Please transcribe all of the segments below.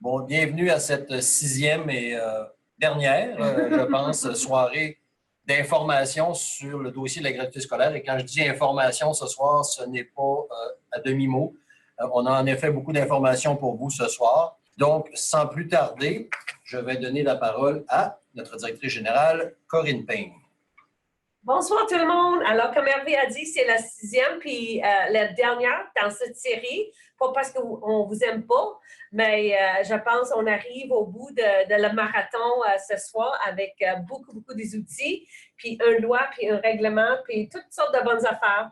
Bon, bienvenue à cette sixième et dernière, je pense, soirée d'information sur le dossier de la gratuité scolaire. Et quand je dis information ce soir, ce n'est pas à demi-mot. On a en effet beaucoup d'informations pour vous ce soir. Donc, sans plus tarder, je vais donner la parole à notre directrice générale, Corinne Payne. Bonsoir tout le monde. Alors, comme Hervé a dit, c'est la sixième puis la dernière dans cette série. Pas parce qu'on vous aime pas, mais je pense qu'on arrive au bout de le marathon ce soir avec beaucoup des outils, puis une loi, puis un règlement, puis toutes sortes de bonnes affaires.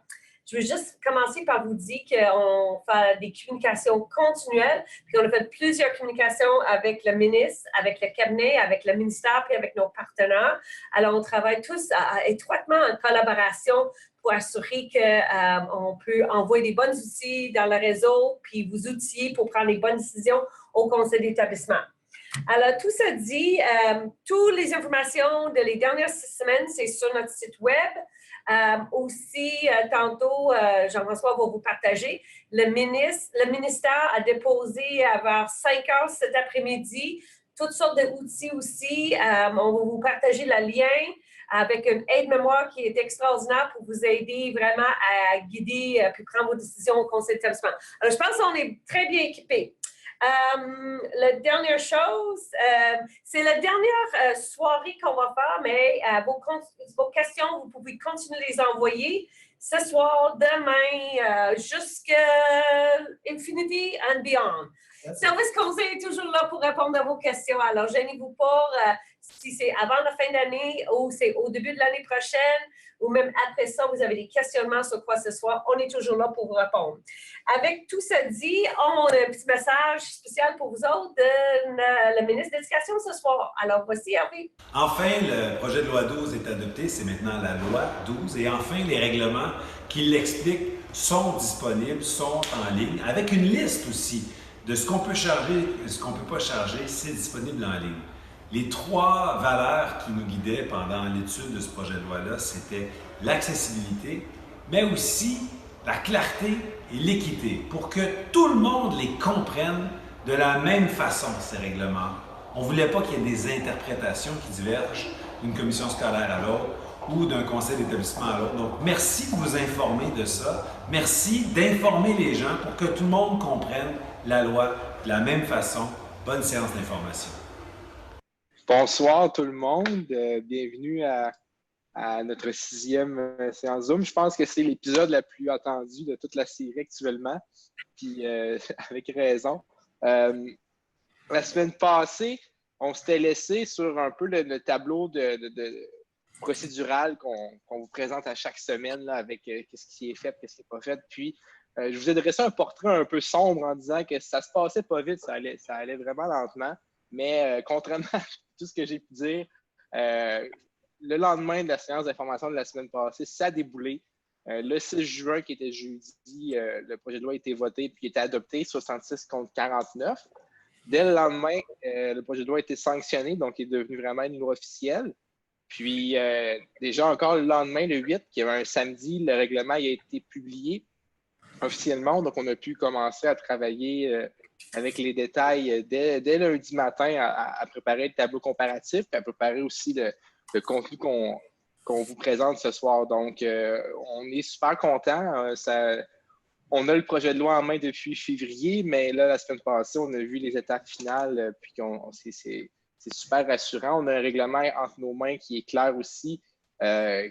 Je veux juste commencer par vous dire qu'on fait des communications continuelles, puis on a fait plusieurs communications avec le ministre, avec le cabinet, avec le ministère, puis avec nos partenaires. Alors, on travaille tous étroitement en collaboration pour assurer qu'on peut envoyer des bons outils dans le réseau, puis vous outiller pour prendre les bonnes décisions au conseil d'établissement. Alors, tout ça dit, toutes les informations de les dernières 6 semaines, c'est sur notre site web. Aussi, tantôt, Jean-François va vous partager, le ministère a déposé vers 5 heures cet après-midi toutes sortes d'outils aussi. On va vous partager le lien avec une aide-mémoire qui est extraordinaire pour vous aider vraiment à guider puis prendre vos décisions au conseil d'établissement. Alors, je pense qu'on est très bien équipés. La dernière chose, c'est la dernière soirée qu'on va faire, mais vos questions, vous pouvez continuer de les envoyer ce soir, demain, jusqu'à Infinity and Beyond. Service Conseil est toujours là pour répondre à vos questions. Alors, gênez-vous pas si c'est avant la fin d'année ou c'est au début de l'année prochaine ou même après ça, vous avez des questionnements sur quoi ce soit, on est toujours là pour vous répondre. Avec tout ça dit, on a un petit message spécial pour vous autres de le ministre de l'Éducation ce soir. Alors, voici Hervé. Enfin, le projet de loi 12 est adopté, c'est maintenant la loi 12. Et enfin, les règlements qui l'expliquent sont disponibles, sont en ligne, avec une liste aussi de ce qu'on peut charger et ce qu'on ne peut pas charger, c'est disponible en ligne. Les 3 valeurs qui nous guidaient pendant l'étude de ce projet de loi-là, c'était l'accessibilité, mais aussi la clarté et l'équité, pour que tout le monde les comprenne de la même façon, ces règlements. On ne voulait pas qu'il y ait des interprétations qui divergent d'une commission scolaire à l'autre ou d'un conseil d'établissement à l'autre. Donc, merci de vous informer de ça. Merci d'informer les gens pour que tout le monde comprenne la loi de la même façon. Bonne séance d'information. Bonsoir tout le monde. Bienvenue à notre 6e séance Zoom. Je pense que c'est l'épisode le plus attendu de toute la série actuellement, puis avec raison. La semaine passée, on s'était laissé sur un peu le tableau de procédural qu'on vous présente à chaque semaine là, avec qu'est-ce qui est fait, qu'est-ce qui n'est pas fait. Puis, je vous ai dressé un portrait un peu sombre en disant que ça se passait pas vite, ça allait vraiment lentement. Mais contrairement à tout ce que j'ai pu dire, le lendemain de la séance d'information de la semaine passée, ça a déboulé. Le 6 juin, qui était jeudi, le projet de loi a été voté puis été adopté, 66 contre 49. Dès le lendemain, le projet de loi a été sanctionné, donc il est devenu vraiment une loi officielle. Puis déjà encore le lendemain, le 8, qui est un samedi, le règlement a été publié officiellement, donc on a pu commencer à travailler avec les détails dès lundi matin à préparer le tableau comparatif, puis à préparer aussi le contenu qu'on vous présente ce soir. Donc, on est super contents. On a le projet de loi en main depuis février, mais là, la semaine passée, on a vu les étapes finales, puis c'est super rassurant. On a un règlement entre nos mains qui est clair aussi,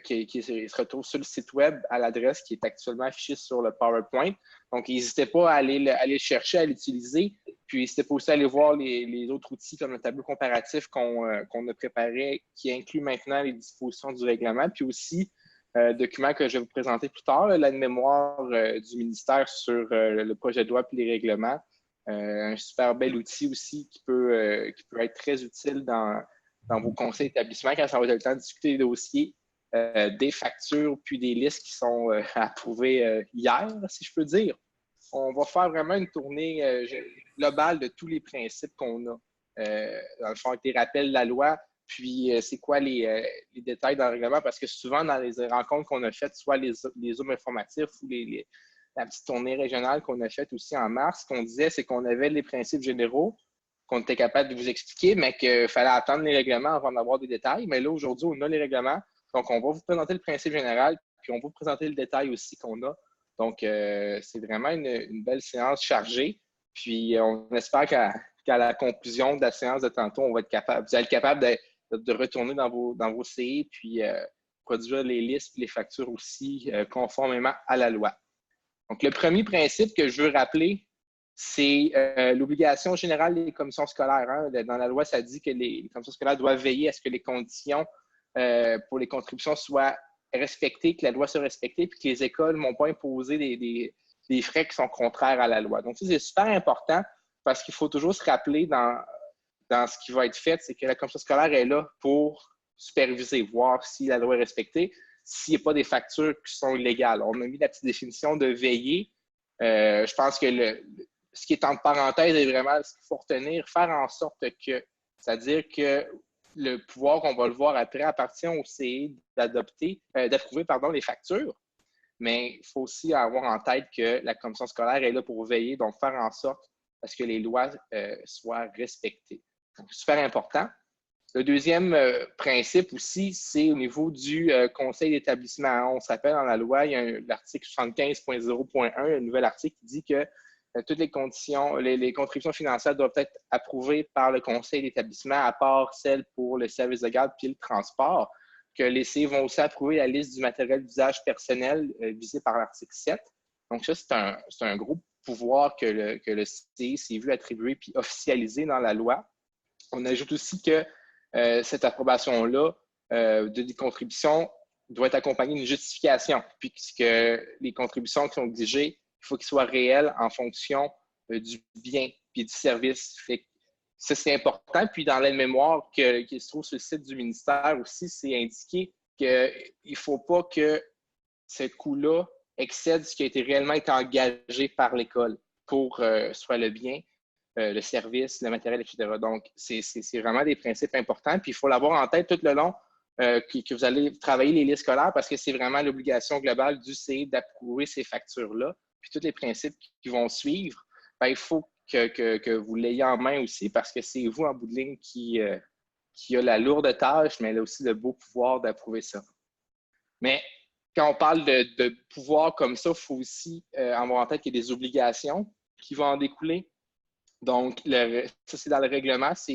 qui se retrouve sur le site web à l'adresse qui est actuellement affichée sur le PowerPoint. Donc, n'hésitez pas à aller le chercher, à l'utiliser. Puis, n'hésitez pas aussi à aller voir les autres outils comme le tableau comparatif qu'on a préparé, qui inclut maintenant les dispositions du règlement. Puis aussi, document que je vais vous présenter plus tard, l'aide-mémoire du ministère sur le projet de loi et les règlements. Un super bel outil aussi qui peut être très utile dans vos conseils d'établissement quand ça va être le temps de discuter des dossiers, des factures, puis des listes qui sont approuvées hier, si je peux dire. On va faire vraiment une tournée globale de tous les principes qu'on a. Dans le fond, avec des rappels de la loi, puis c'est quoi les détails dans le règlement, parce que souvent, dans les rencontres qu'on a faites, soit les Zooms informatifs ou la petite tournée régionale qu'on a faite aussi en mars, ce qu'on disait, c'est qu'on avait les principes généraux, qu'on était capable de vous expliquer, mais qu'il fallait attendre les règlements avant d'avoir des détails. Mais là, aujourd'hui, on a les règlements. Donc, on va vous présenter le principe général, puis on va vous présenter le détail aussi qu'on a. Donc, c'est vraiment une belle séance chargée. Puis, on espère qu'à la conclusion de la séance de tantôt, vous allez être capable de retourner dans vos CI, puis produire les listes et les factures aussi conformément à la loi. Donc, le premier principe que je veux rappeler, c'est l'obligation générale des commissions scolaires. Hein. Dans la loi, ça dit que les commissions scolaires doivent veiller à ce que les conditions pour les contributions soient respectées, que la loi soit respectée, puis que les écoles n'ont pas imposé des frais qui sont contraires à la loi. Donc, ça, c'est super important parce qu'il faut toujours se rappeler dans ce qui va être fait, c'est que la commission scolaire est là pour superviser, voir si la loi est respectée, s'il n'y a pas des factures qui sont illégales. On a mis la petite définition de veiller. Je pense que ce qui est entre parenthèses est vraiment ce qu'il faut retenir, faire en sorte que, c'est-à-dire que le pouvoir, on va le voir après, appartient au CE d'approuver les factures, mais il faut aussi avoir en tête que la commission scolaire est là pour veiller, donc faire en sorte à ce que les lois soient respectées. Donc, super important. Le deuxième principe aussi, c'est au niveau du conseil d'établissement. On se rappelle dans la loi, il y a l'article 75.0.1, un nouvel article qui dit que toutes les conditions, les contributions financières doivent être approuvées par le conseil d'établissement, à part celles pour le service de garde puis le transport, que les CE vont aussi approuver la liste du matériel d'usage personnel visé par l'article 7. Donc ça, c'est un gros pouvoir que le CE s'est vu attribuer puis officialiser dans la loi. On ajoute aussi que cette approbation-là des contributions doit être accompagnée d'une justification, puisque les contributions qui sont exigées, il faut qu'ils soient réelles en fonction du bien et du service. Ça, c'est important. Puis, dans l'aide-mémoire qui se trouve sur le site du ministère aussi, c'est indiqué qu'il ne faut pas que ce coût-là excède ce qui a été réellement engagé par l'école pour soit le bien, le service, le matériel, etc. Donc, c'est vraiment des principes importants. Puis, il faut l'avoir en tête tout le long que vous allez travailler les listes scolaires parce que c'est vraiment l'obligation globale du CE d'approuver ces factures-là. Puis, tous les principes qui vont suivre, bien, il faut que vous l'ayez en main aussi parce que c'est vous, en bout de ligne, qui a la lourde tâche, mais elle a aussi le beau pouvoir d'approuver ça. Mais quand on parle de pouvoir comme ça, il faut aussi avoir en tête qu'il y a des obligations qui vont en découler. Donc, ça, c'est dans le règlement, c'est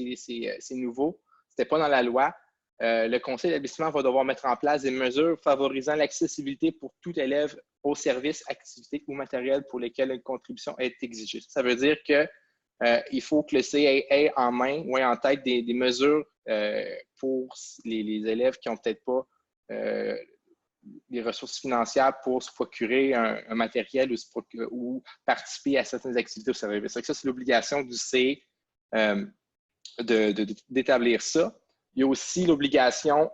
nouveau. Ce n'était pas dans la loi. Le conseil d'établissement va devoir mettre en place des mesures favorisant l'accessibilité pour tout élève aux services, activités ou matériels pour lesquels une contribution est exigée. Ça veut dire qu'il faut que le CE ait en main ou ait en tête des mesures pour les élèves qui n'ont peut-être pas les ressources financières pour se procurer un matériel ou participer à certaines activités au service. Ça, c'est l'obligation du CE d'établir ça. Il y a aussi l'obligation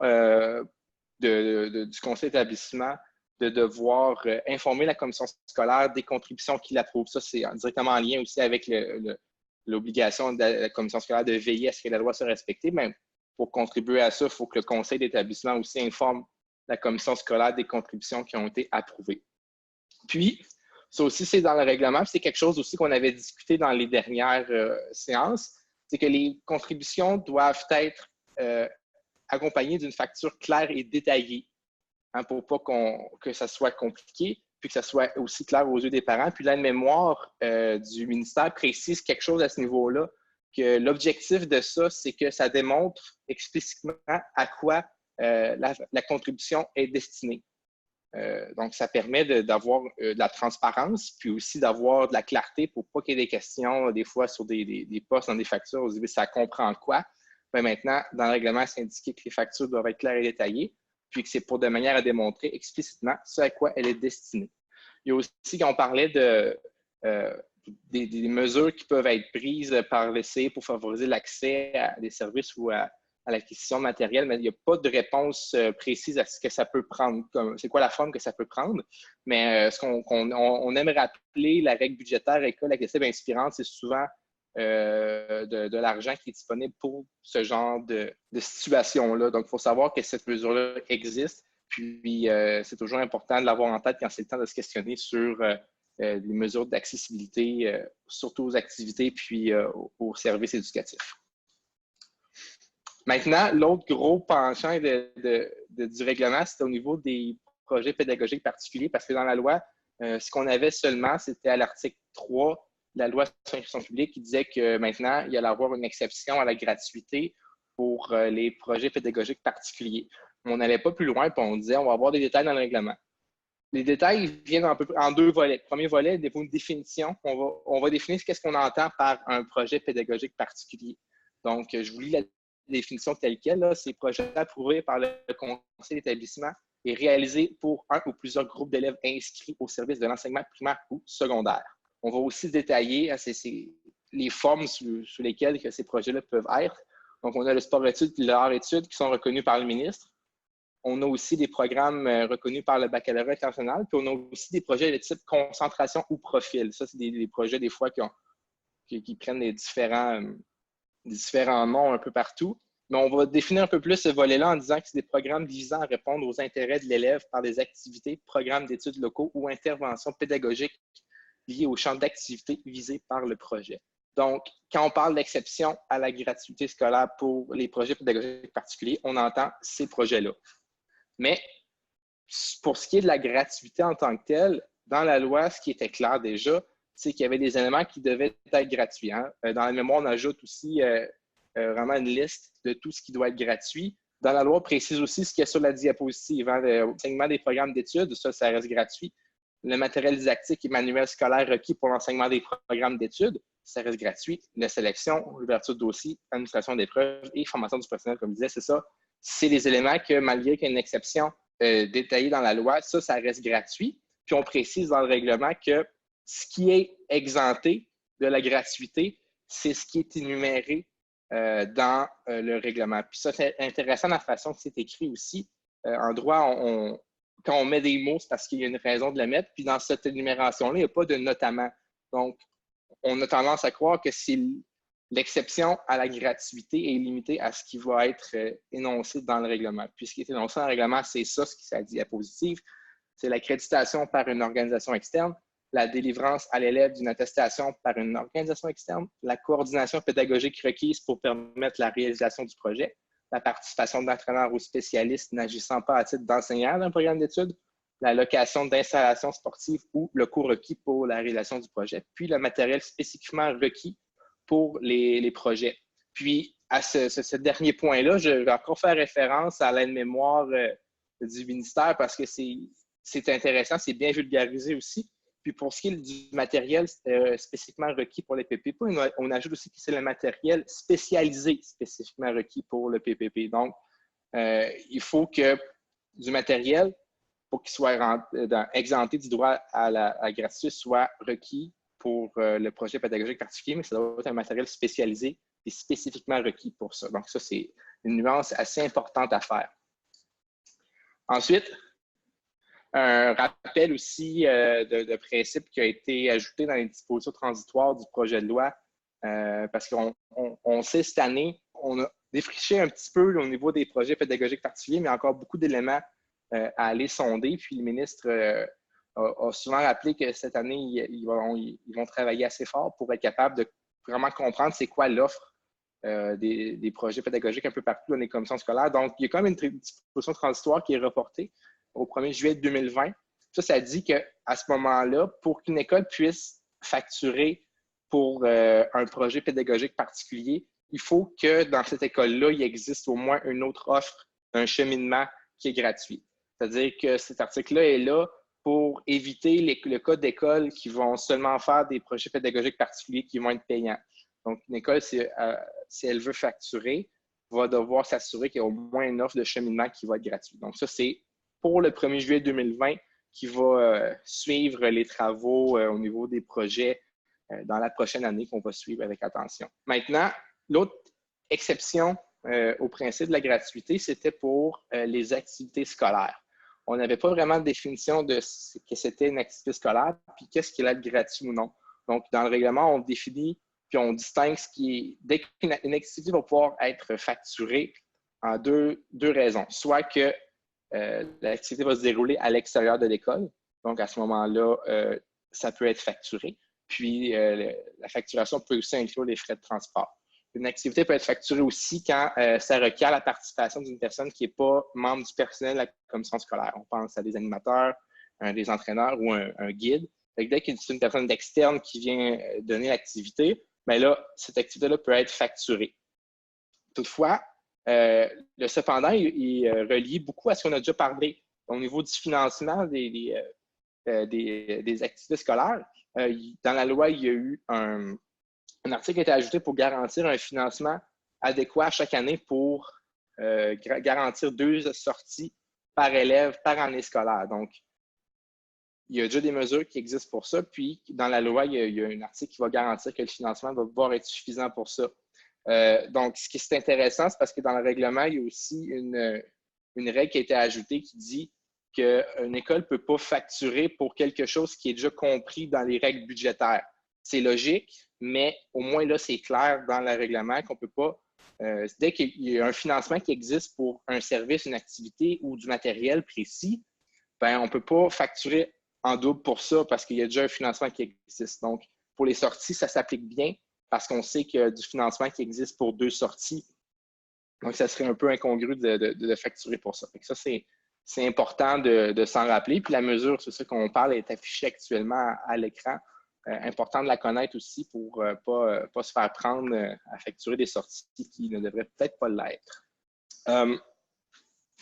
du conseil d'établissement de devoir informer la commission scolaire des contributions qu'il approuve. Ça, c'est directement en lien aussi avec l'obligation de la commission scolaire de veiller à ce que la loi soit respectée. Mais pour contribuer à ça, il faut que le conseil d'établissement aussi informe la commission scolaire des contributions qui ont été approuvées. Puis, ça aussi, c'est dans le règlement. C'est quelque chose aussi qu'on avait discuté dans les dernières séances. C'est que les contributions doivent être accompagnées d'une facture claire et détaillée hein, pour pas que ça soit compliqué, puis que ça soit aussi clair aux yeux des parents. Puis l'aide-mémoire du ministère précise quelque chose à ce niveau-là, que l'objectif de ça, c'est que ça démontre explicitement à quoi la contribution est destinée. Donc, ça permet d'avoir de la transparence, puis aussi d'avoir de la clarté pour pas qu'il y ait des questions, des fois, sur des postes dans des factures. On se dit, ça comprend quoi? Mais maintenant, dans le règlement, c'est indiqué que les factures doivent être claires et détaillées, puis que c'est pour de manière à démontrer explicitement ce à quoi elle est destinée. Il y a aussi, quand on parlait des mesures qui peuvent être prises par le CE pour favoriser l'accès à des services ou à l'acquisition de matériel, mais il n'y a pas de réponse précise à ce que ça peut prendre. C'est quoi la forme que ça peut prendre? Mais on aime rappeler la règle budgétaire école accessible et inspirante, c'est souvent de l'argent qui est disponible pour ce genre de situation-là. Donc, il faut savoir que cette mesure-là existe. Puis, c'est toujours important de l'avoir en tête quand c'est le temps de se questionner sur des mesures d'accessibilité, surtout aux activités puis aux services éducatifs. Maintenant, l'autre gros penchant du règlement, c'était au niveau des projets pédagogiques particuliers, parce que dans la loi, ce qu'on avait seulement, c'était à l'article 3 de la loi sur l'instruction publique qui disait que maintenant, il y allait avoir une exception à la gratuité pour les projets pédagogiques particuliers. On n'allait pas plus loin, puis on disait on va avoir des détails dans le règlement. Les détails viennent en deux volets. Le premier volet, il faut une définition. On va définir qu'est-ce qu'on entend par un projet pédagogique particulier. Donc, je vous lis la définition telle quelle. C'est projet approuvé par le conseil d'établissement et réalisé pour un ou plusieurs groupes d'élèves inscrits au service de l'enseignement primaire ou secondaire. On va aussi détailler les formes sous lesquelles que ces projets-là peuvent être. Donc, on a le sport-études et l'art-études qui sont reconnus par le ministre. On a aussi des programmes reconnus par le baccalauréat international. Puis on a aussi des projets de type concentration ou profil. Ça, c'est des projets des fois qui prennent des différents noms un peu partout. Mais on va définir un peu plus ce volet-là en disant que c'est des programmes visant à répondre aux intérêts de l'élève par des activités, programmes d'études locaux ou interventions pédagogiques liées au champ d'activité visé par le projet. Donc, quand on parle d'exception à la gratuité scolaire pour les projets pédagogiques particuliers, on entend ces projets-là. Mais pour ce qui est de la gratuité en tant que telle, dans la loi, ce qui était clair déjà, c'est qu'il y avait des éléments qui devaient être gratuits. Hein. Dans la mémoire, on ajoute aussi vraiment une liste de tout ce qui doit être gratuit. Dans la loi, on précise aussi ce qu'il y a sur la diapositive. Hein. L'enseignement des programmes d'études, ça reste gratuit. Le matériel didactique et manuel scolaire requis pour l'enseignement des programmes d'études, ça reste gratuit. La sélection, l'ouverture de dossier, administration d'épreuves et formation du personnel, comme je disais, c'est ça. C'est des éléments que, malgré qu'il y ait une exception détaillée dans la loi, ça reste gratuit. Puis on précise dans le règlement que ce qui est exempté de la gratuité, c'est ce qui est énuméré dans le règlement. Puis ça, c'est intéressant la façon que c'est écrit aussi. En droit, quand on met des mots, c'est parce qu'il y a une raison de le mettre. Puis dans cette énumération-là, il n'y a pas de notamment. Donc, on a tendance à croire que c'est l'exception à la gratuité est limitée à ce qui va être énoncé dans le règlement. Puis ce qui est énoncé dans le règlement, c'est ça, ce qui est à diapositive. C'est l'accréditation par une organisation externe, la délivrance à l'élève d'une attestation par une organisation externe, la coordination pédagogique requise pour permettre la réalisation du projet, la participation d'entraîneurs ou spécialistes n'agissant pas à titre d'enseignant d'un programme d'études, la location d'installations sportives ou le coût requis pour la réalisation du projet, puis le matériel spécifiquement requis pour les projets. Puis, à ce dernier point-là, je vais encore faire référence à l'aide-mémoire du ministère parce que c'est intéressant, c'est bien vulgarisé aussi. Puis, pour ce qui est du matériel spécifiquement requis pour les PPP, on ajoute aussi que c'est le matériel spécialisé spécifiquement requis pour le PPP. Donc, il faut que du matériel, pour qu'il soit exempté du droit à la gratuité, soit requis pour le projet pédagogique particulier, mais ça doit être un matériel spécialisé et spécifiquement requis pour ça. Donc, ça, c'est une nuance assez importante à faire. Ensuite, un rappel aussi de principe qui a été ajouté dans les dispositions transitoires du projet de loi, parce qu'on sait cette année, on a défriché un petit peu au niveau des projets pédagogiques particuliers, mais encore beaucoup d'éléments à aller sonder. Puis le ministre a souvent rappelé que cette année, ils vont travailler assez fort pour être capable de vraiment comprendre c'est quoi l'offre des projets pédagogiques un peu partout dans les commissions scolaires. Donc, il y a quand même une disposition transitoire qui est reportée au 1er juillet 2020. Ça dit qu'à ce moment-là, pour qu'une école puisse facturer pour un projet pédagogique particulier, il faut que dans cette école-là, il existe au moins une autre offre, un cheminement qui est gratuit. C'est-à-dire que cet article-là est là pour éviter le cas d'écoles qui vont seulement faire des projets pédagogiques particuliers qui vont être payants. Donc, une école, si elle veut facturer, va devoir s'assurer qu'il y a au moins une offre de cheminement qui va être gratuite. Donc, ça, c'est pour le 1er juillet 2020 qui va suivre les travaux au niveau des projets dans la prochaine année qu'on va suivre avec attention. Maintenant, l'autre exception au principe de la gratuité, c'était pour les activités scolaires. On n'avait pas vraiment de définition de ce que c'était une activité scolaire, puis qu'est-ce qui allait être gratuit ou non. Donc, dans le règlement, on définit, puis on distingue ce qui est, dès qu'une activité va pouvoir être facturée en deux raisons. Soit que l'activité va se dérouler à l'extérieur de l'école, donc à ce moment-là, ça peut être facturé. Puis, la facturation peut aussi inclure les frais de transport. Une activité peut être facturée aussi quand ça requiert la participation d'une personne qui n'est pas membre du personnel de la commission scolaire. On pense à des animateurs, des entraîneurs ou un guide. Dès qu'il y a une personne d'externe qui vient donner l'activité, bien là, cette activité-là peut être facturée. Toutefois, le cependant, il relie beaucoup à ce qu'on a déjà parlé au niveau du financement des activités scolaires. Dans la loi, il y a eu un article qui a été ajouté pour garantir un financement adéquat chaque année pour garantir 2 sorties par élève par année scolaire. Donc, il y a déjà des mesures qui existent pour ça. Puis, dans la loi, il y a un article qui va garantir que le financement va pouvoir être suffisant pour ça. Donc, ce qui est intéressant, c'est parce que dans le règlement, il y a aussi une règle qui a été ajoutée qui dit qu'une école ne peut pas facturer pour quelque chose qui est déjà compris dans les règles budgétaires. C'est logique, mais au moins là, c'est clair dans le règlement qu'on ne peut pas, dès qu'il y a un financement qui existe pour un service, une activité ou du matériel précis, ben, on ne peut pas facturer en double pour ça parce qu'il y a déjà un financement qui existe. Donc, pour les sorties, ça s'applique bien parce qu'on sait qu'il y a du financement qui existe pour 2 sorties. Donc, ça serait un peu incongru de facturer pour ça. Fait que ça, c'est important de s'en rappeler. Puis la mesure, c'est ça qu'on parle, est affichée actuellement à l'écran. Important de la connaître aussi pour ne pas se faire prendre à facturer des sorties qui ne devraient peut-être pas l'être.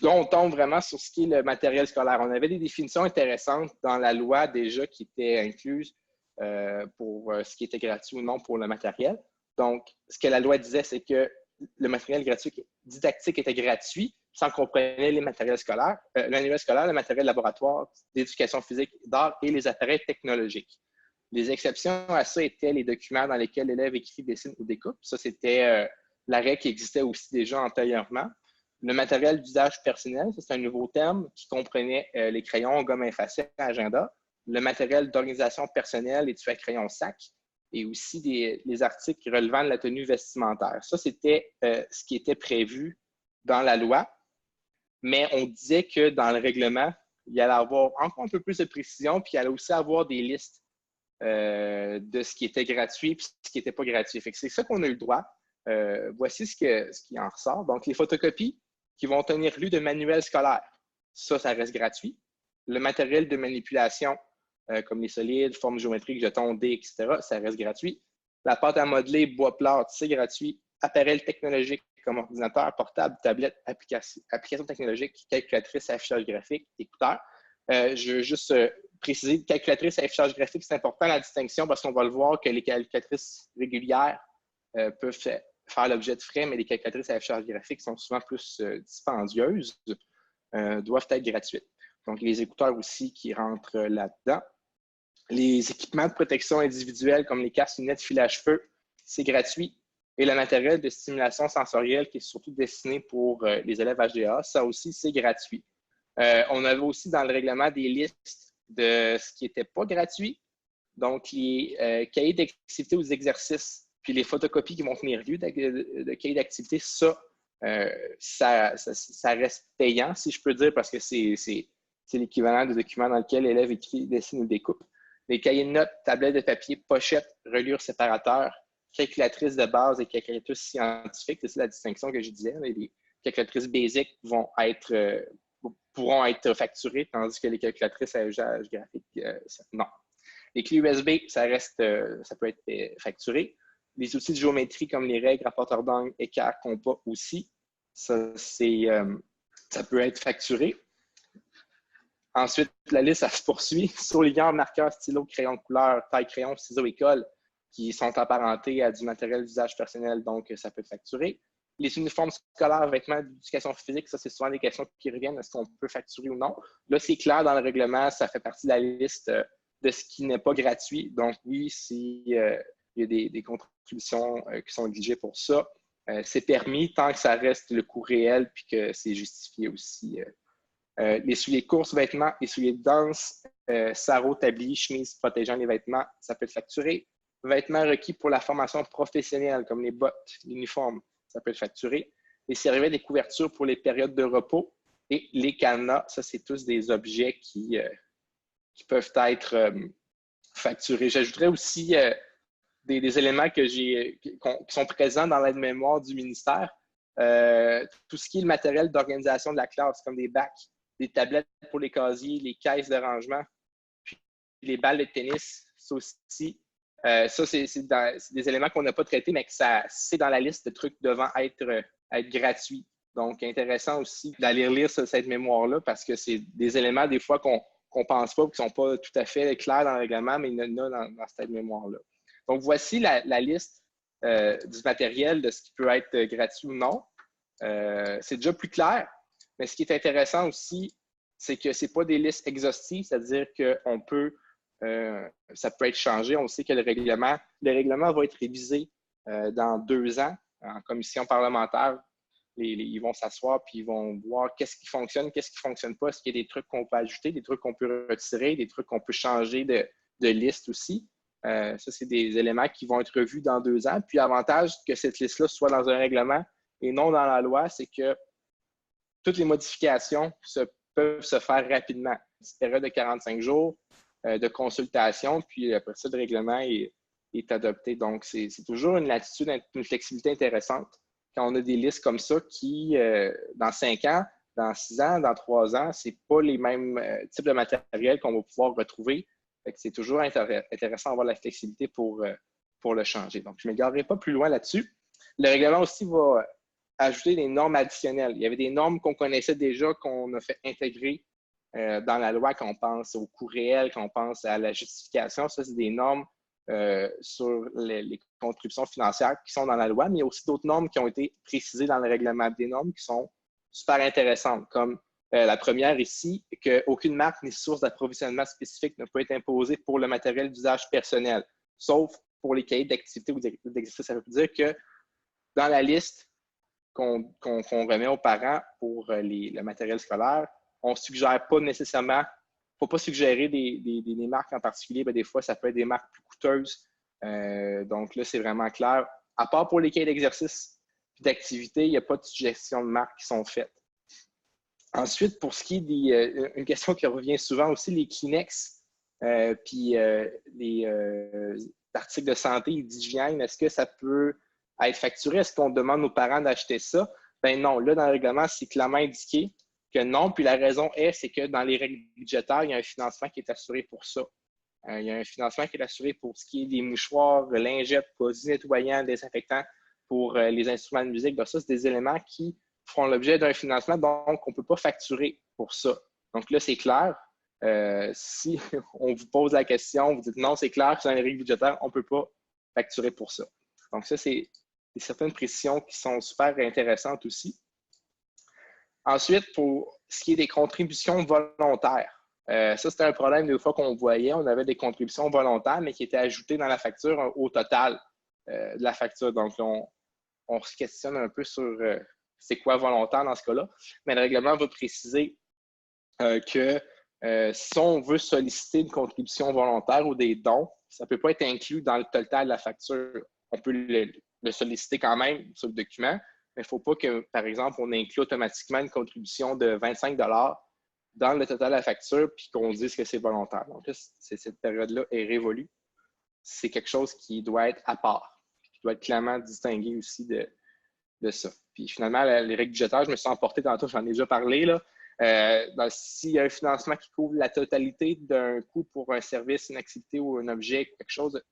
Là, on tombe vraiment sur ce qui est le matériel scolaire. On avait des définitions intéressantes dans la loi déjà qui étaient incluses pour ce qui était gratuit ou non pour le matériel. Donc, ce que la loi disait, c'est que le matériel didactique était gratuit sans qu'on prenne les matériels scolaires, l'annuel scolaire, le matériel laboratoire, d'éducation physique, d'art et les appareils technologiques. Les exceptions à ça étaient les documents dans lesquels l'élève écrit, dessine ou découpe. Ça, c'était la règle qui existait aussi déjà antérieurement. Le matériel d'usage personnel, c'est un nouveau terme qui comprenait les crayons, gommes effacées, agenda, le matériel d'organisation personnelle, étui à crayon sac, et aussi les articles relevant de la tenue vestimentaire. Ça, c'était ce qui était prévu dans la loi, mais on disait que dans le règlement, il allait avoir encore un peu plus de précision, puis il allait aussi avoir des listes de ce qui était gratuit et ce qui n'était pas gratuit. Fait que c'est ça qu'on a eu le droit. Voici ce qui en ressort. Donc, les photocopies qui vont tenir lieu de manuels scolaires, ça reste gratuit. Le matériel de manipulation, comme les solides, formes géométriques, jetons, dés, etc., ça reste gratuit. La pâte à modeler, bois plâtre, c'est gratuit. Appareils technologiques comme ordinateur, portable, tablette, applications technologiques, calculatrice, affichage graphique, écouteurs. Je veux juste préciser, calculatrice à affichage graphique, c'est important la distinction parce qu'on va le voir que les calculatrices régulières peuvent faire l'objet de frais, mais les calculatrices à affichage graphique sont souvent plus dispendieuses, doivent être gratuites. Donc, les écouteurs aussi qui rentrent là-dedans. Les équipements de protection individuelle comme les casques, lunettes, filets à cheveux, c'est gratuit. Et le matériel de stimulation sensorielle qui est surtout destiné pour les élèves HDA, ça aussi, c'est gratuit. On avait aussi dans le règlement des listes de ce qui n'était pas gratuit. Donc, les cahiers d'activité ou des exercices, puis les photocopies qui vont tenir lieu de cahiers d'activité, ça reste payant, si je peux dire, parce que c'est l'équivalent de documents dans lequel l'élève écrit, dessine ou découpe. Les cahiers de notes, tablettes de papier, pochettes, reliures séparateurs, calculatrices de base et calculatrices scientifiques, c'est la distinction que je disais. Les calculatrices basiques pourront être facturées, tandis que les calculatrices à usage graphique, non. Les clés USB, ça peut être facturé. Les outils de géométrie comme les règles, rapporteurs d'angle, écart, compas aussi, ça peut être facturé. Ensuite, la liste, ça se poursuit. Surligneurs, marqueurs, stylos, crayons de couleur, taille crayon, ciseaux et colle, qui sont apparentés à du matériel d'usage personnel, donc ça peut être facturé. Les uniformes scolaires, vêtements d'éducation physique, ça, c'est souvent des questions qui reviennent. Est-ce qu'on peut facturer ou non? Là, c'est clair dans le règlement, ça fait partie de la liste de ce qui n'est pas gratuit. Donc, oui, s'il y a des contributions qui sont exigées pour ça, c'est permis tant que ça reste le coût réel puis que c'est justifié aussi. Les souliers courses, vêtements, les souliers de danse, sarraux, tabliers, chemises protégeant les vêtements, ça peut être facturé. Vêtements requis pour la formation professionnelle, comme les bottes, l'uniforme, ça peut être facturé. Les serviettes et couvertures pour les périodes de repos et les cadenas, ça, c'est tous des objets qui peuvent être facturer. J'ajouterais aussi des éléments qui sont présents dans l'aide-mémoire du ministère. Tout ce qui est le matériel d'organisation de la classe, comme des bacs, des tablettes pour les casiers, les caisses de rangement, puis les balles de tennis, ça aussi. Ça, c'est des éléments qu'on n'a pas traités, mais que c'est dans la liste de trucs devant être gratuits. Donc, intéressant aussi d'aller lire cette mémoire-là parce que c'est des éléments, des fois, qu'on ne pense pas, qui ne sont pas tout à fait clairs dans le règlement, mais il y en a dans cette mémoire-là. Donc, voici la liste du matériel, de ce qui peut être gratuit ou non. C'est déjà plus clair, mais ce qui est intéressant aussi, c'est que ce n'est pas des listes exhaustives, c'est-à-dire que ça peut être changé. On sait que le règlement va être révisé dans 2 ans en commission parlementaire. Ils vont s'asseoir puis ils vont voir qu'est-ce qui fonctionne, qu'est-ce qui ne fonctionne pas. Est-ce qu'il y a des trucs qu'on peut ajouter, des trucs qu'on peut retirer, des trucs qu'on peut changer de liste aussi. Ça, c'est des éléments qui vont être revus dans 2 ans. Puis l'avantage que cette liste-là soit dans un règlement et non dans la loi, c'est que toutes les modifications peuvent se faire rapidement. Une petite période de 45 jours de consultation, puis après ça, le règlement est adopté. Donc, c'est toujours une latitude, une flexibilité intéressante quand on a des listes comme ça qui, dans 5 ans, dans 6 ans, dans 3 ans, ce n'est pas les mêmes types de matériel qu'on va pouvoir retrouver. C'est toujours intéressant d'avoir la flexibilité pour le changer. Donc, je ne m'égarerai pas plus loin là-dessus. Le règlement aussi va ajouter des normes additionnelles. Il y avait des normes qu'on connaissait déjà, qu'on a fait intégrer dans la loi, quand on pense au coût réel, quand on pense à la justification. Ça, c'est des normes sur les contributions financières qui sont dans la loi, mais il y a aussi d'autres normes qui ont été précisées dans le règlement, des normes qui sont super intéressantes, comme la première ici, qu'aucune marque ni source d'approvisionnement spécifique ne peut être imposée pour le matériel d'usage personnel, sauf pour les cahiers d'activité ou d'exercice. Ça veut dire que dans la liste qu'on remet aux parents pour le matériel scolaire, on ne suggère pas nécessairement, il ne faut pas suggérer des marques en particulier. Bien, des fois, ça peut être des marques plus coûteuses. Donc là, c'est vraiment clair. À part pour les cahiers d'exercice et d'activité, il n'y a pas de suggestions de marques qui sont faites. Ensuite, pour ce qui est une question qui revient souvent aussi, les Kleenex, puis les articles de santé et d'hygiène, est-ce que ça peut être facturé? Est-ce qu'on demande aux parents d'acheter ça? Ben non, là, dans le règlement, c'est clairement indiqué que non. Puis la raison c'est que dans les règles budgétaires, il y a un financement qui est assuré pour ça. Il y a un financement qui est assuré pour ce qui est des mouchoirs, lingettes, produits nettoyants, désinfectants pour les instruments de musique. Donc ça, c'est des éléments qui feront l'objet d'un financement, donc on ne peut pas facturer pour ça. Donc là, c'est clair. Si on vous pose la question, vous dites non, c'est clair, c'est dans les règles budgétaires, on ne peut pas facturer pour ça. Donc ça, c'est certaines précisions qui sont super intéressantes aussi. Ensuite, pour ce qui est des contributions volontaires, ça, c'était un problème des fois qu'on voyait. On avait des contributions volontaires, mais qui étaient ajoutées dans la facture au total de la facture. Donc, on se questionne un peu sur c'est quoi volontaire dans ce cas-là. Mais le règlement va préciser que si on veut solliciter une contribution volontaire ou des dons, ça ne peut pas être inclus dans le total de la facture. On peut le solliciter quand même sur le document, mais il ne faut pas que, par exemple, on inclue automatiquement une contribution de 25 $ dans le total de la facture puis qu'on dise que c'est volontaire. Donc là, cette période-là est révolue. C'est quelque chose qui doit être à part, qui doit être clairement distingué aussi de ça. Puis finalement, les règles budgétaires, je me suis emporté tantôt, j'en ai déjà parlé, là. S'il y a un financement qui couvre la totalité d'un coût pour un service, une activité ou un objet, quelque chose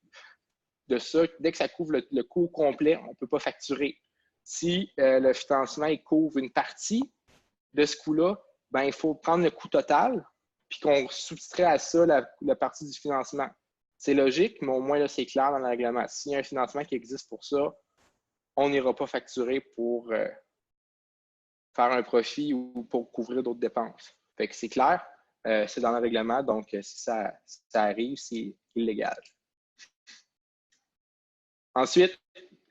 de ça, dès que ça couvre le coût complet, on ne peut pas facturer. Si le financement il couvre une partie de ce coût-là, ben, il faut prendre le coût total puis qu'on soustrait à ça la partie du financement. C'est logique, mais au moins là, c'est clair dans le règlement. S'il y a un financement qui existe pour ça, on n'ira pas facturer pour faire un profit ou pour couvrir d'autres dépenses. Fait que c'est clair, c'est dans le règlement, donc si ça arrive, c'est illégal. Ensuite,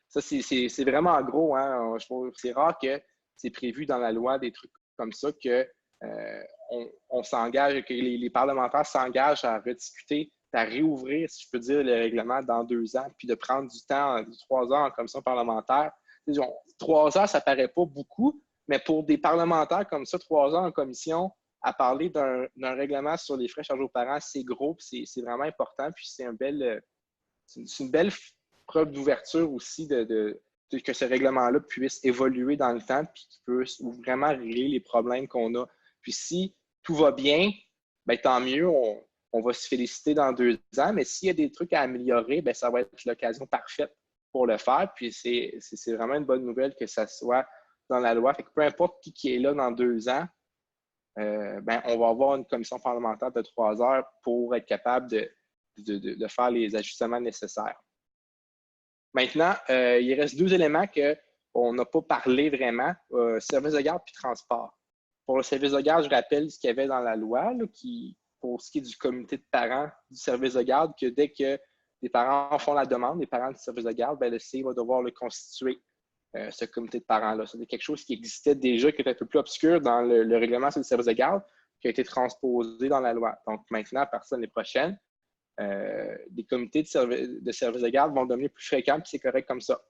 ça c'est vraiment gros, hein? Je trouve que c'est rare que c'est prévu dans la loi des trucs comme ça, qu'on s'engage, que les parlementaires s'engagent à rediscuter, à réouvrir, si je peux dire, le règlement dans 2 ans, puis de prendre du temps, 3 ans en commission parlementaire. 3 ans, ça ne paraît pas beaucoup, mais pour des parlementaires comme ça, 3 ans en commission, à parler d'un règlement sur les frais chargés aux parents. C'est gros, puis c'est vraiment important. Puis c'est une belle preuve d'ouverture aussi que ce règlement-là puisse évoluer dans le temps puis qu'il puisse vraiment régler les problèmes qu'on a. Puis si tout va bien, bien, tant mieux, on va se féliciter dans 2 ans, mais s'il y a des trucs à améliorer, bien, ça va être l'occasion parfaite pour le faire. Puis c'est vraiment une bonne nouvelle que ça soit dans la loi. Fait que peu importe qui est là dans 2 ans, ben, on va avoir une commission parlementaire de 3 heures pour être capable de faire les ajustements nécessaires. Maintenant, il reste 2 éléments qu'on n'a pas parlé vraiment, service de garde puis transport. Pour le service de garde, je rappelle ce qu'il y avait dans la loi, là, pour ce qui est du comité de parents du service de garde, que dès que les parents font la demande, les parents du service de garde, bien, le CI va devoir le constituer, ce comité de parents-là. C'est quelque chose qui existait déjà, qui était un peu plus obscur dans le règlement sur le service de garde, qui a été transposé dans la loi. Donc maintenant, à partir de l'année prochaine, les comités de service de garde vont devenir plus fréquents, puis c'est correct comme ça.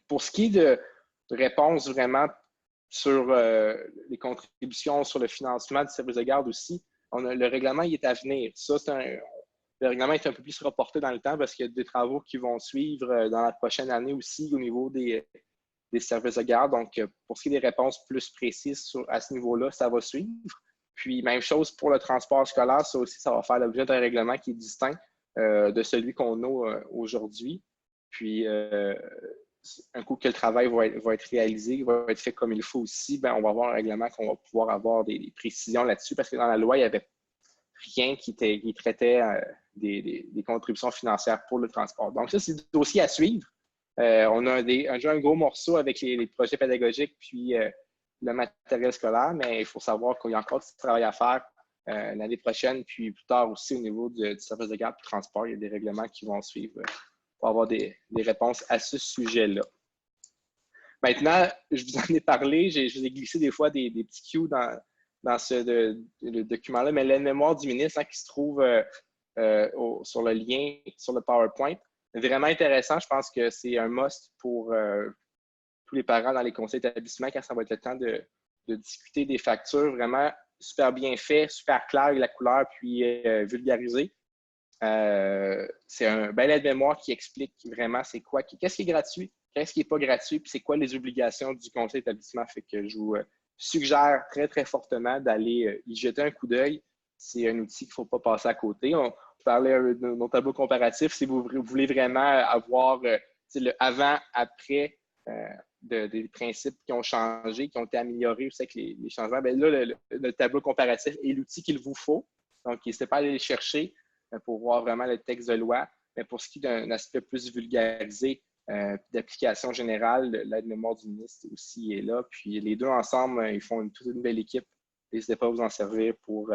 Pour ce qui est de réponse vraiment sur les contributions, sur le financement du service de garde aussi, le règlement il est à venir. Le règlement est un peu plus reporté dans le temps parce qu'il y a des travaux qui vont suivre dans la prochaine année aussi au niveau des services de garde. Donc, pour ce qui est des réponses plus précises à ce niveau-là, ça va suivre. Puis, même chose pour le transport scolaire, ça aussi, ça va faire l'objet d'un règlement qui est distinct de celui qu'on a aujourd'hui. Puis, un coup que le travail va être réalisé, va être fait comme il faut aussi, bien, on va avoir un règlement qu'on va pouvoir avoir des précisions là-dessus parce que dans la loi, il n'y avait rien qui traitait des contributions financières pour le transport. Donc, ça, c'est le dossier à suivre. On a déjà un gros morceau avec les projets pédagogiques puis le matériel scolaire, mais il faut savoir qu'il y a encore du travail à faire l'année prochaine, puis plus tard aussi au niveau du service de garde et de transport, il y a des règlements qui vont suivre pour avoir des réponses à ce sujet-là. Maintenant, je vous en ai parlé, je vous ai glissé des fois des petits cues dans ce document-là, mais l'aide-mémoire du ministre qui se trouve sur le lien, sur le PowerPoint, vraiment intéressant. Je pense que c'est un must pour tous les parents dans les conseils d'établissement quand ça va être le temps de discuter des factures. Vraiment super bien fait, super clair avec la couleur, puis vulgarisé. C'est un bel aide-mémoire qui explique vraiment c'est quoi, qu'est-ce qui est gratuit, qu'est-ce qui n'est pas gratuit, puis c'est quoi les obligations du conseil d'établissement. Fait que je vous suggère très, très fortement d'aller y jeter un coup d'œil. C'est un outil qu'il ne faut pas passer à côté. On parlait de nos tableaux comparatifs. Si vous voulez vraiment avoir le avant-après des principes qui ont changé, qui ont été améliorés aussi avec les changements, bien là, le tableau comparatif est l'outil qu'il vous faut. Donc, n'hésitez pas à aller le chercher pour voir vraiment le texte de loi. Mais pour ce qui est d'un aspect plus vulgarisé, d'application générale, l'aide-mémoire du ministre aussi est là. Puis les deux ensemble, ils font toute une belle équipe. N'hésitez pas à vous en servir pour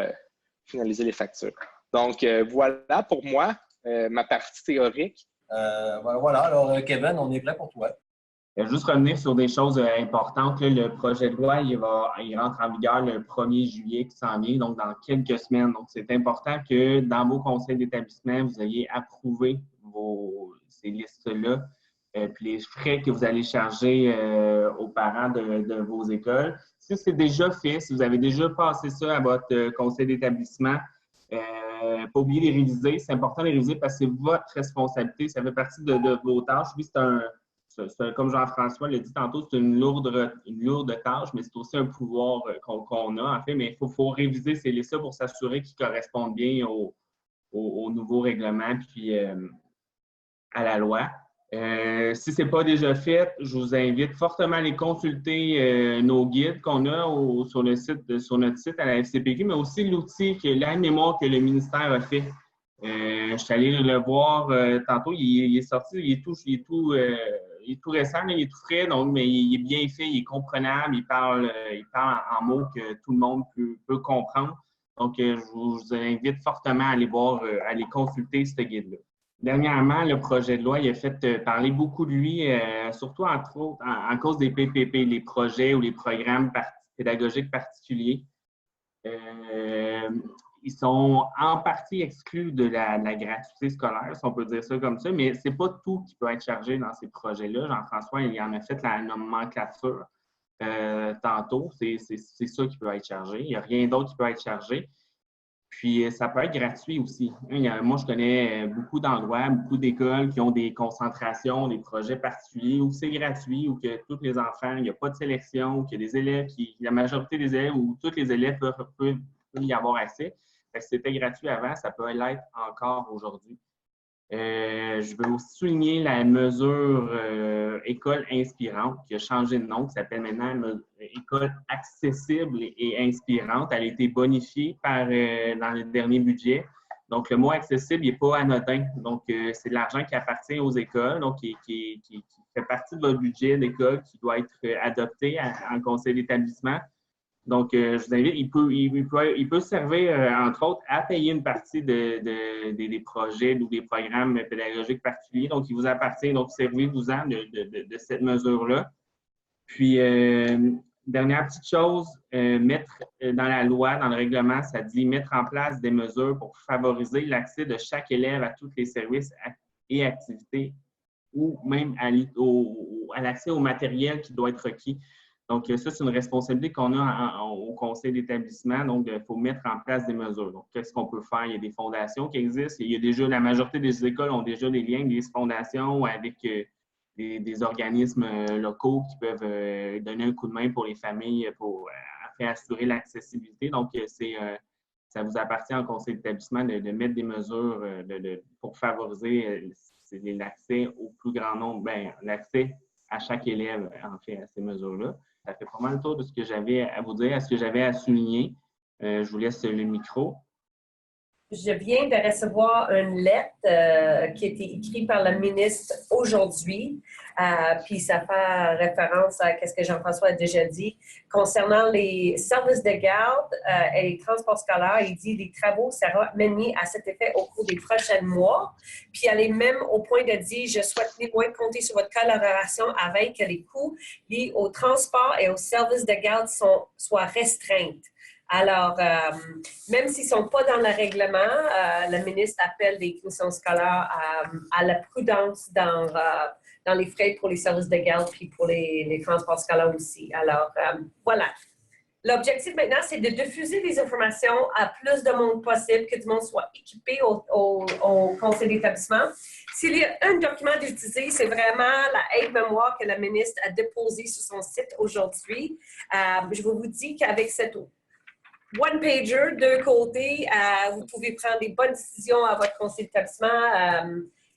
finaliser les factures. Donc, voilà pour moi, ma partie théorique. Voilà. Alors, Kevin, on est prêt pour toi. Juste revenir sur des choses importantes. Là, le projet de loi, il rentre en vigueur le 1er juillet qui s'en vient, donc dans quelques semaines. Donc, c'est important que dans vos conseils d'établissement, vous ayez approuvé ces listes-là, puis les frais que vous allez charger aux parents de vos écoles. Si c'est déjà fait, si vous avez déjà passé ça à votre conseil d'établissement, pas oublier de les réviser. C'est important de les réviser parce que c'est votre responsabilité. Ça fait partie de vos tâches. Oui, comme Jean-François l'a dit tantôt, c'est une lourde tâche, mais c'est aussi un pouvoir qu'on a, en fait. Mais il faut réviser ces listes-là pour s'assurer qu'ils correspondent bien au nouveau règlement puis à la loi. Si ce n'est pas déjà fait, je vous invite fortement à aller consulter nos guides qu'on a sur notre site à la FCPQ, mais aussi l'outil, l'aide-mémoire que le ministère a fait. Je suis allé le voir tantôt, il est sorti, il est tout récent, il est tout frais, donc, mais il est bien fait, il est comprenable, il parle en mots que tout le monde peut comprendre. Donc, je vous invite fortement à aller à aller consulter ce guide-là. Dernièrement, le projet de loi il a fait parler beaucoup de lui, surtout entre autres en cause des PPP, les projets ou les programmes pédagogiques particuliers. Ils sont en partie exclus de la gratuité scolaire, si on peut dire ça comme ça, mais ce n'est pas tout qui peut être chargé dans ces projets-là. Jean-François, il en a fait la nomenclature. tantôt. C'est ça qui peut être chargé. Il n'y a rien d'autre qui peut être chargé. Puis, ça peut être gratuit aussi. Moi, je connais beaucoup d'endroits, beaucoup d'écoles qui ont des concentrations, des projets particuliers où c'est gratuit, où que tous les enfants, il n'y a pas de sélection, où qu'il y a des élèves la majorité des élèves, où tous les élèves peuvent y avoir accès. C'était gratuit avant, ça peut l'être encore aujourd'hui. Je veux aussi souligner la mesure École inspirante qui a changé de nom, qui s'appelle maintenant École accessible et inspirante. Elle a été bonifiée dans le dernier budget. Donc, le mot accessible n'est pas anodin. Donc, c'est de l'argent qui appartient aux écoles, donc qui fait partie de votre budget d'école, qui doit être adopté en conseil d'établissement. Donc, je vous invite, il peut servir, entre autres, à payer une partie des projets ou des programmes pédagogiques particuliers. Donc, il vous appartient. Donc, servez-vous-en de cette mesure-là. Puis, dernière petite chose, mettre dans la loi, dans le règlement, ça dit mettre en place des mesures pour favoriser l'accès de chaque élève à tous les services et activités ou même à l'accès au matériel qui doit être requis. Donc, ça, c'est une responsabilité qu'on a au conseil d'établissement. Donc, il faut mettre en place des mesures. Donc, qu'est-ce qu'on peut faire? Il y a des fondations qui existent. Il y a déjà, la majorité des écoles ont déjà des liens, des fondations avec des organismes locaux qui peuvent donner un coup de main pour les familles pour assurer l'accessibilité. Donc, ça vous appartient en conseil d'établissement de mettre des mesures pour favoriser l'accès au plus grand nombre, l'accès à chaque élève, en fait, à ces mesures-là. Ça fait pas mal le tour de ce que j'avais à vous dire, à ce que j'avais à souligner. Je vous laisse le micro. Je viens de recevoir une lettre qui a été écrite par le ministre aujourd'hui, puis ça fait référence à ce que Jean-François a déjà dit. Concernant les services de garde et les transports scolaires, il dit que les travaux seront menés à cet effet au cours des prochains mois. Puis elle est même au point de dire « Je souhaite néanmoins compter sur votre collaboration afin que les coûts liés au transport et aux services de garde soient restreints. » Alors, même s'ils ne sont pas dans le règlement, le ministre appelle les commissions scolaires à la prudence dans les frais pour les services de garde puis pour les transports scolaires aussi. Alors, voilà. L'objectif maintenant, c'est de diffuser les informations à plus de monde possible, que tout le monde soit équipé au conseil d'établissement. S'il y a un document d'utiliser, c'est vraiment la aide-mémoire que la ministre a déposée sur son site aujourd'hui. Je vous dis qu'avec cette one-pager, deux côtés, vous pouvez prendre des bonnes décisions à votre conseil d'établissement.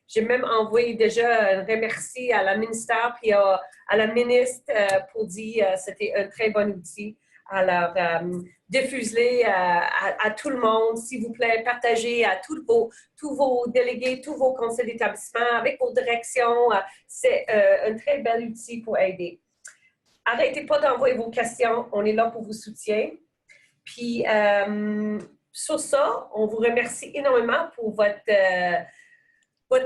J'ai même envoyé déjà un remerciement à la ministère puis à la ministre pour dire que c'était un très bon outil. Alors, diffusez-les à tout le monde, s'il vous plaît, partagez à tous vos délégués, tous vos conseils d'établissement, avec vos directions. C'est un très bel outil pour aider. Arrêtez pas d'envoyer vos questions, on est là pour vous soutenir. Puis, sur ça, on vous remercie énormément pour votre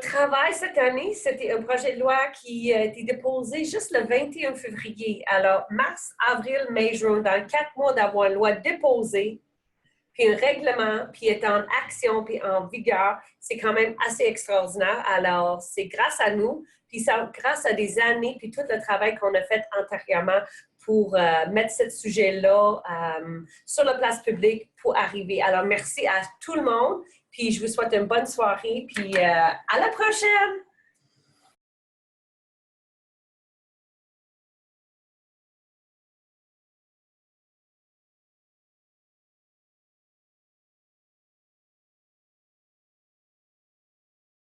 travail cette année. C'était un projet de loi qui a été déposé juste le 21 février. Alors, mars, avril, mai, juin, dans 4 mois d'avoir une loi déposée, puis un règlement, puis est en action, puis en vigueur, c'est quand même assez extraordinaire. Alors, c'est grâce à nous, puis grâce à des années, puis tout le travail qu'on a fait antérieurement pour mettre ce sujet-là sur la place publique pour arriver. Alors, merci à tout le monde, puis je vous souhaite une bonne soirée, puis à la prochaine!